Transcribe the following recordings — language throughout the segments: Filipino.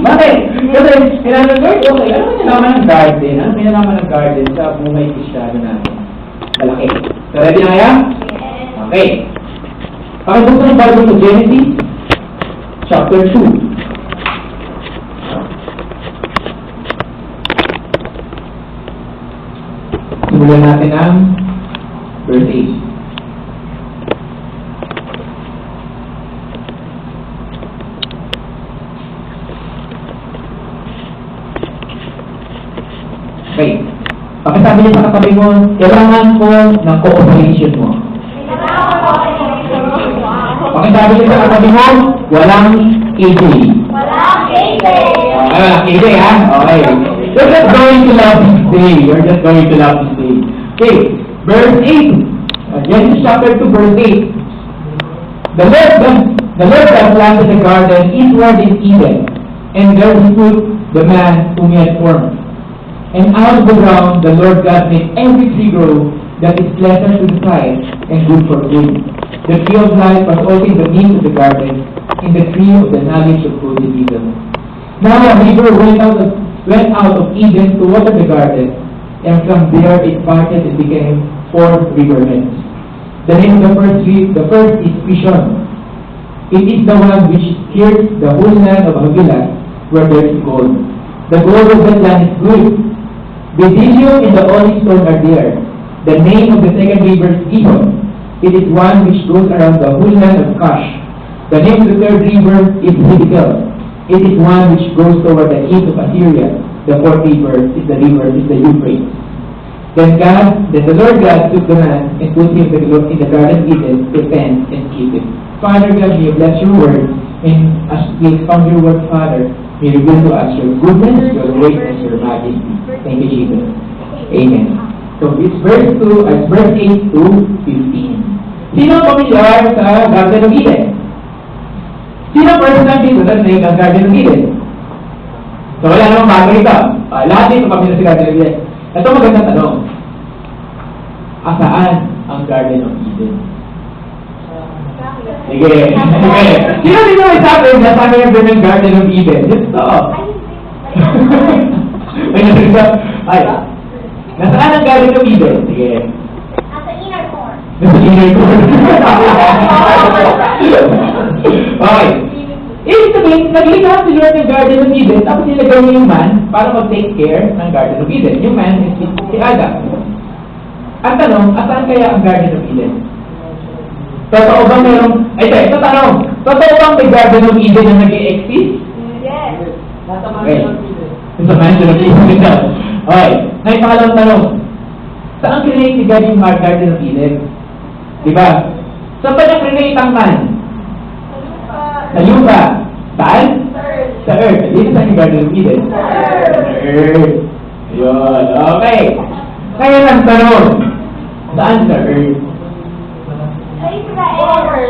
Bakit? Kasi, kailangan Lord, okay, ano pinalaman ng garden? Ano pinalaman ng garden sa buhay Kristyano natin? Malaki. So, ready na kaya? Okay. Pakibuksan ng Bible sa Genesis, chapter 2. Simulan natin ang verse 8. Okay. Pakisabi niyo sa katabi mo, kailangan ko ng cooperation mo. Pakisabi niyo sa katabi mo, walang KJ. Walang KJ. Walang KJ, ha? Okay. You're just going to love this day. You're just going to love this day. Okay. Verse 8. Genesis chapter 2, verse 8. The Lord God planted the garden eastward in Eden, and there he put the man whom he had formed. And out of the ground the Lord God made every tree grow that is pleasant to the sight and good for food. The tree of life was also in the midst of the garden, and the tree of the knowledge of good and evil. Now a river went out of Eden to water the garden, and from there it parted and became 4 riverheads. The name of the first is Pishon. It is the one which clears the whole land of Havilah, where there is gold. The gold of that land is good. Bdellium and the olive stone are there. The name of the second river is Gihon. It is one which goes around the whole land of Cush. The name of the third river is Hiddekel. It is one which goes toward the east of Assyria. The fourth river is the Euphrates. Then the Lord God took the man and put him in the garden of Eden to tend and keep it. Father God, may you bless your word, and as we expound your word, Father, may you reveal to us your goodness, your greatness, your majesty. Thank you, Jesus. Amen. So it's verse 8 to 15. Sino pamilyar sa Garden of Eden? Sino personal dito sa snake ang Garden of Eden? So wala namang bago ito. Lahat dito pamilyar sa Garden of Eden. Ito magandang tanong. Asaan ang Garden of Eden? Sige. Sino dito may sabi na sabi ng Garden of Eden? Dito. Ay, nasaan ang Garden of Eden? Sige. Nasa inner core. Nasa inner core. Okay. Ibig sabihin, naglikas si Lord ng Garden of Eden, tapos nilagay niya yung man para mag-take care ng Garden of Eden. Yung man is si Adam. Ang tanong, asaan kaya ang Garden of Eden? Totoo bang mayroong... ito tanong. Totoo bang may Garden of Eden na nag-i-exist? Yes. Nasa Mansion of Eden. Nasa Mansion of Eden. Okay. Ngayon, pangalawang tanong. Saan create ni God yung Garden of Eden? Diba? Saan pa niya create ang man? Sa lupa. Saan? Sa earth. Dito saan yung Garden of Eden? Sa earth. Yun. Okay. Kaya ang tanong. Saan sa earth? Sa Israel.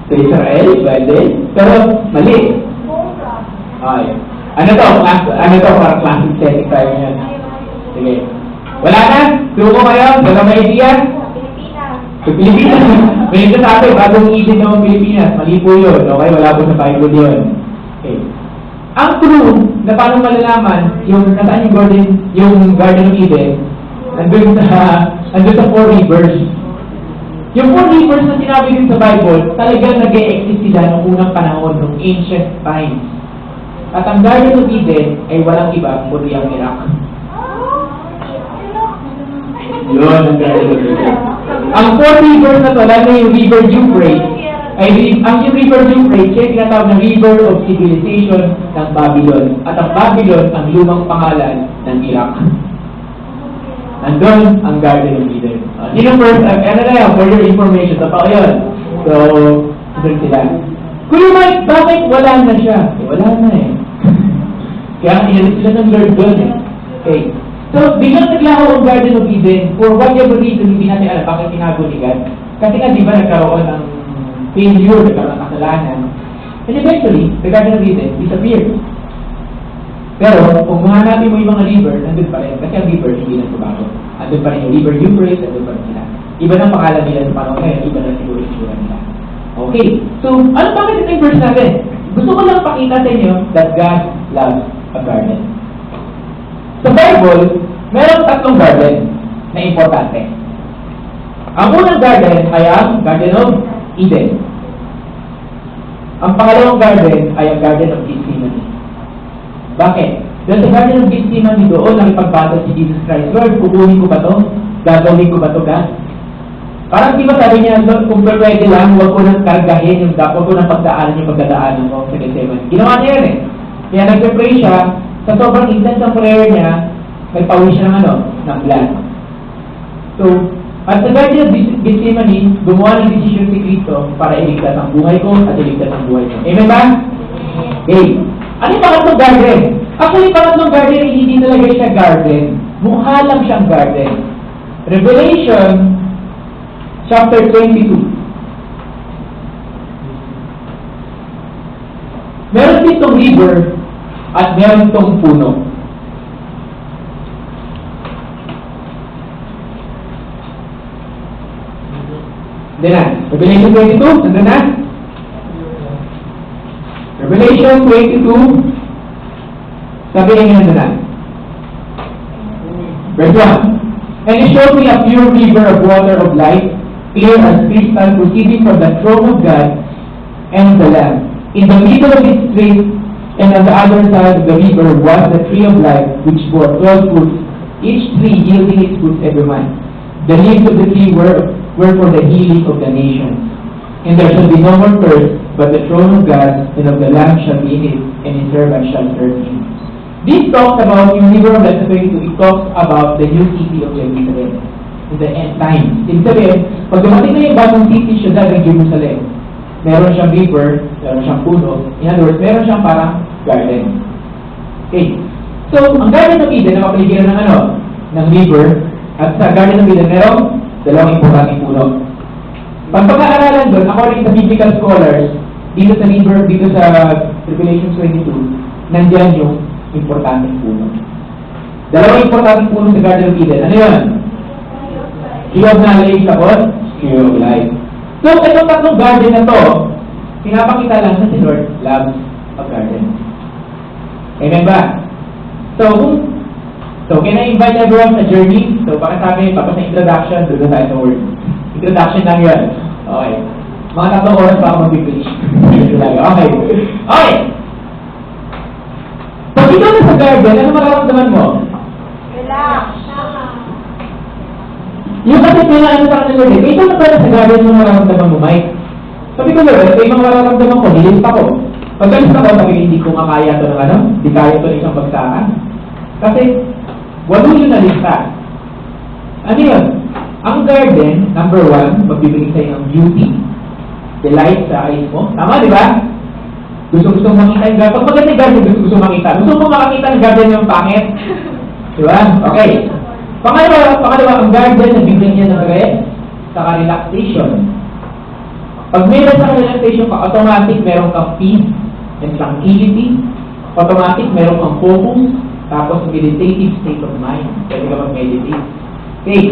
Sa Israel? Pwede? Pero mali. Okay. Ano to? Para classic setting tayo niyan. Sige. Wala na? Suko kayo? Wala may idea? Sa Pilipinas. May ito sa atin, bagong Eden ng Pilipinas. Mali po yun. Okay? Wala po sa Bible yun. Okay. Ang true na paano malalaman yung nasaan yung Garden of Eden, nandun sa 4 rivers. Yung 4 rivers na sinabi din sa Bible, talagang nag-e-exist sila noong unang panahon, noong ancient times. At ang Garden of Eden ay walang iba kundi ang Iraq. Yun ang Garden of Eden. Ang 4 rivers na to, lalo yung River Euphrates, ang River Euphrates, siya tinatawag na River of Civilization ng Babylon. At ang Babylon, ang lumang pangalan ng Iraq. Nandun ang Garden of Eden. Sino first, ano na yan, for your information, totoo yun. So, doon sila. Kuya Mike, bakit wala na siya? Wala na eh. Kaya inalis sila ng Lord doon eh. Okay. So, biglang naglaho ang Garden of Eden, for whatever reason, hindi natin alam bakit tinago ni God. Kasi nga, di ba, nagkaroon ng failure, nagkaroon ng kasalanan. And eventually, the Garden of Eden disappeared. Pero, kung mahanapin mo yung mga river, nandun pa rin. Kasi ang river, hindi na sumago. Nandun pa rin yung River Euphrates, nandun pa rin sila. Iba ng pangalan nila sa panahon ngayon, iba na siguro yung sura nila. Okay. So, ano bakit ito yung verse natin? Gusto ko lang pakita sa inyo that God loves a garden. Sa Bible, meron 3 garden na importante. Ang unang garden ay ang Garden of Eden. Ang pangalawang garden ay ang Garden of Gethsemane. Bakit? Dahil sa Garden of Gethsemane doon, nakipagbattle si Jesus Christ. Lord, kukunin ko ba ito? Gagawin ko ba ito, God? Parang di ba sabi niya, Lord, kung pwede lang, huwag ko nang kargahin yung huwag ko nang pagdaanan yung pagdadaanan ko sa Gethsemane. Ginawa niya yan eh. Kaya nag-pray siya, sa sobrang intense ng prayer niya, nagpawis siya ng blood. So, at sa Garden of Gethsemane, gumawa ng decision si Cristo para iligtas ang buhay ko at iligtas ang buhay ko. Amen ba? Okay. Ano yung pangatlong garden? Actually, pangatlong garden, hindi talaga siya garden. Mukha lang siyang garden. Revelation chapter 22. Meron ditong river at meron ditong puno. Hindi na. Revelation 22, nandun na? Revelation 22, sabi niya nandun na. Verse 1. And he showed me a pure river of water of life, clear as crystal, proceeding from the throne of God and the Lamb. In the middle of its street, and on the other side of the river was the tree of life, which bore 12 fruits, each tree yielding its fruits every month. The leaves of the tree were for the healing of the nations. And there shall be no more curse, but the throne of God and of the Lamb shall be in it, and his servants shall serve him. This talks about, yung river of life, it talks about the new city of Jerusalem in the end time. Ibig sabihin, pag dumating na yung bagong city, siya ng Jerusalem. Meron siyang river, meron siyang puno. In other words, meron siyang parang garden. Okay. So, ang Garden of Eden, nakapaligiran ng ng river, at sa Garden of Eden, meron dalawang importanteng puno. Pagpag-aaralan doon, according sa biblical scholars, dito sa river, dito sa Revelation 22, nandiyan yung importanteng puno. Dalawang importanteng puno sa Garden of Eden. Ano yun? Tree of Knowledge, tapos Tree of Life. So, itong 3 garden na to, pinapakita lang na si Lord loves a garden. Amen ba? So, can I invite everyone sa journey? So, pakisabi, tapos na introduction, doon na tayo sa word. Introduction lang yun. Okay. Mga 3 oras pa ako mag-finish. Okay. Okay. Pag ikaw na sa garden, ano mararamdaman mo? Relax. Yung kasi may ano sa kanila ulit, ikaw na pala sa garden mo mararamdaman mo, Mike. Sabi ko ulit, may mga mararamdaman ko, nilist ako. Pagkalis ako, sabi hindi ko makaya ito ng hindi kaya ito ng isang bagsakan. Kasi, 8 yun na lista. Ano yun? Ang garden, number 1, magbibigay sa'yo ng beauty, delight sa eyes mo. Tama, di ba? Gusto makita yung garden. Pag maganda yung garden, gusto makita. Gusto mo makakita ng garden yung pangit. Di ba? Okay. Pangalawa, ang garden, nagbibigay niya ng rest, saka relaxation. Pag may rest sa relaxation ka, automatic meron kang peace and tranquility. Automatic meron kang focus, tapos meditative state of mind. Pwede ka mag-meditate. Okay.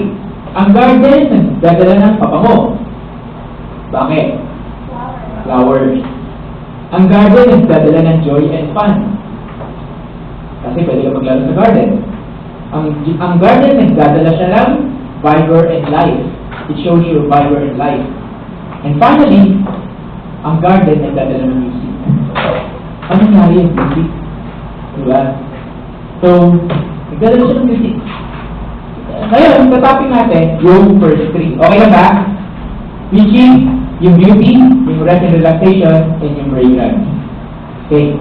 Ang garden, nagdadala ng pabango. Bakit? Flowers. Ang garden, nagdadala ng joy and fun. Kasi pwede ka maglaro sa garden. Ang garden, nagdadala siya ng vigor and life. It shows you vigor and life. And finally, ang garden, nagdadala ng music. Ano nangyari yung music? Diba? So, nagdadala siya ng music. Ngayon, topic natin, yung first 3. Okay na ba? Which is yung beauty, yung rest and relaxation, and yung fragrance. Okay.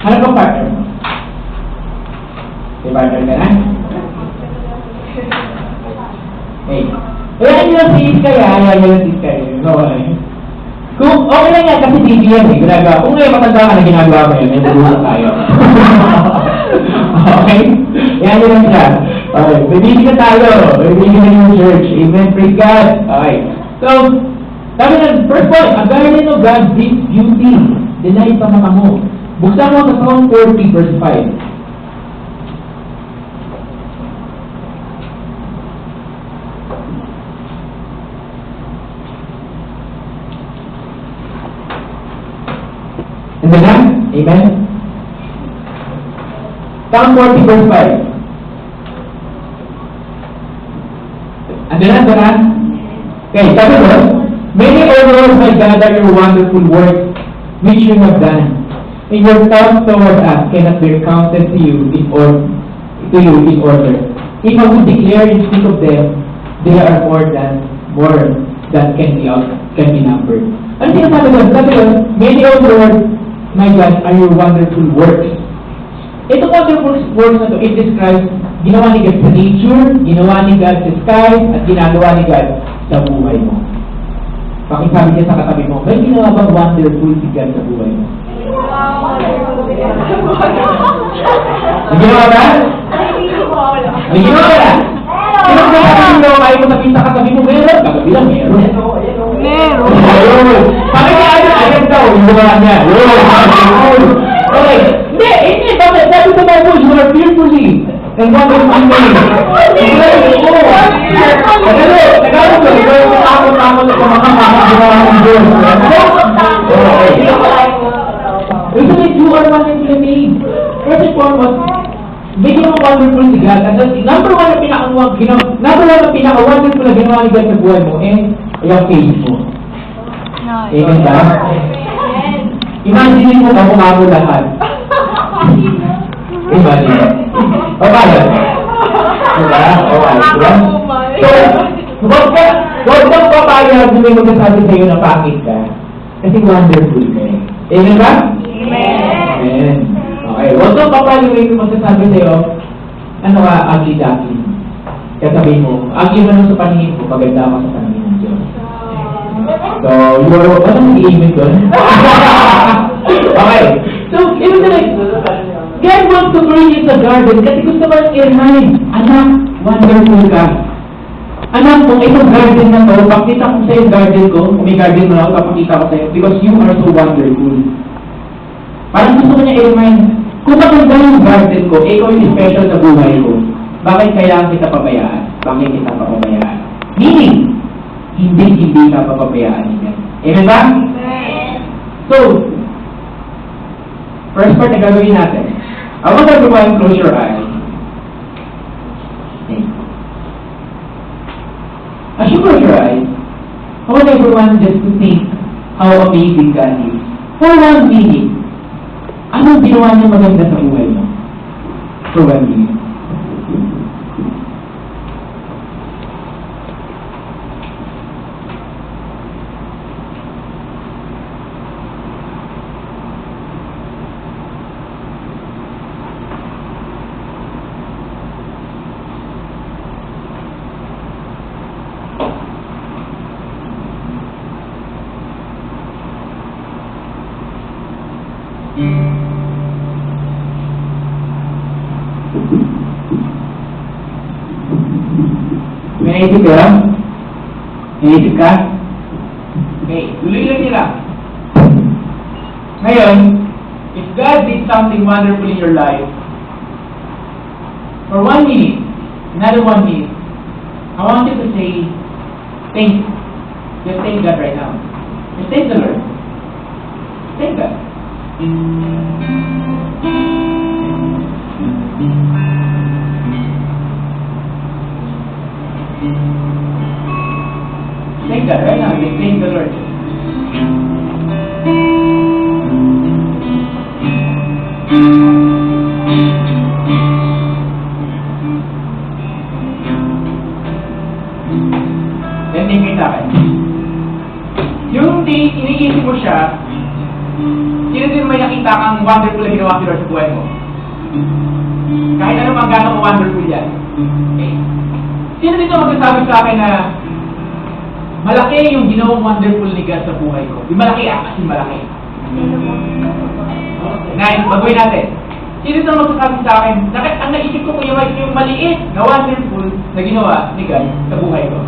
Ano bang partner mo? Okay, partner ka na? Okay. Ayan nyo lang sis kaya, ayan nyo lang sis kaya. Okay. Kung okay lang yan, kasi TV yan eh, ginagawa. Kung ngayon matanda ka na ginagawa mo yun, may nagulong tayo. Okay? Ayan nyo lang siya. Okay, bibili na tayo. Bibili na yung church. Amen, praise God. Okay. So, sabi na, first point, a garden of God brings beauty. Delight sa mata mo. Buksan mo sa Psalm 40 verse 5. Ano na? Amen? Psalm 40 verse 5. Ano na? Okay, sabi mo, many, O Lord, my God, are your wonderful works which you have done. And your thoughts toward us cannot be recounted to you in order. If I would declare and speak of them, they are more than can be numbered. Ano sinasabi doon? Sabi doon, many, O Lord, my God, are your wonderful works. Itong wonderful works na to, it describes ginawa ni God sa nature, ginawa ni God sa sky, at ginagawa ni God sa buhay mo. Pakisabi niya sa katabi mo, may ginawa bang wonderful si God sa buhay mo? May ginawa ba? May ginawa ba? Sino ba yung ginawa kayo mo sabihin sa katabi mo? Meron? Kagabi lang, meron. Meron. Sabi niya, ayun daw, yung ginawa niya. Okay. Hindi. Bakit? Sabi sa Bible, you are fearfully and wonderfully made. Tagalog ko. Ikaw yung takot-takot na kumakakagawa ng Diyos. Ito na, you are wonderfully made. First and foremost, bigyan mo wonderful si God. At number one na pinaka-wonderful na ginawa ni God sa buhay mo, yung faith mo. Amen ba? Imagine mo kamukha mo lahat. Imagine. O kaya? Diba? Diba? So, huwag kang papayag kung may magsasabi sa'yo na pangit ka. Kasi wonderful ka eh. Amen ba? Amen. Okay. Huwag kang papayag kung may magsasabi sa'yo, ano ka, ugly-duckling. Kasabihin mo, ugly mo lang sa paningin ko, paganda ako sa paningin ng Diyos. So, what ang i-aiming doon? Okay. So, ibig sabihin, God wants to bring you sa garden kasi gusto mo i-remind, anak, wonderful ka. Anak, kung itong garden na to, pakita ko sa yung garden ko, kung may garden mo na ako, papakita ko sa iyo, because you are so wonderful. Parang gusto ko niya i-remind, kung maganda yung garden ko, ikaw yung special sa buhay ko, bakit kaya kita pabayaan? Bakit kita papabayaan? Meaning, hindi ka papabayaan niya. Amen ba? So, first part na gagawin natin. I want everyone close your eyes. Okay. As you close your eyes, I want everyone just to think how amazing God is. For 1 minute, anong ginawa niya maganda sa buhay mo? For 1 minute. Naisip ka? Naisip ka? Okay, tuloy lang nila. Ngayon, if God did something wonderful in your life, for 1 minute, another 1 minute, I want you to say, thank you. Just thank God right now. Just thank the Lord. Thank God. Thank God right now. Just thank the Lord. Then tingin sa akin. Yung iniisip mo siya, sino din may nakita kang wonderful na ginawa si Lord sa buhay mo? Kahit ano pang gano'ng wonderful yan. Okay. Sino dito magsasabi sa akin na malaki yung ginawang wonderful ni God sa buhay ko? Yung malaki kasi malaki. Nice, baguhin natin. Sino dito magsasabi sa akin, ang naisip ko yung maliit na wonderful na ginawa ni God sa buhay ko?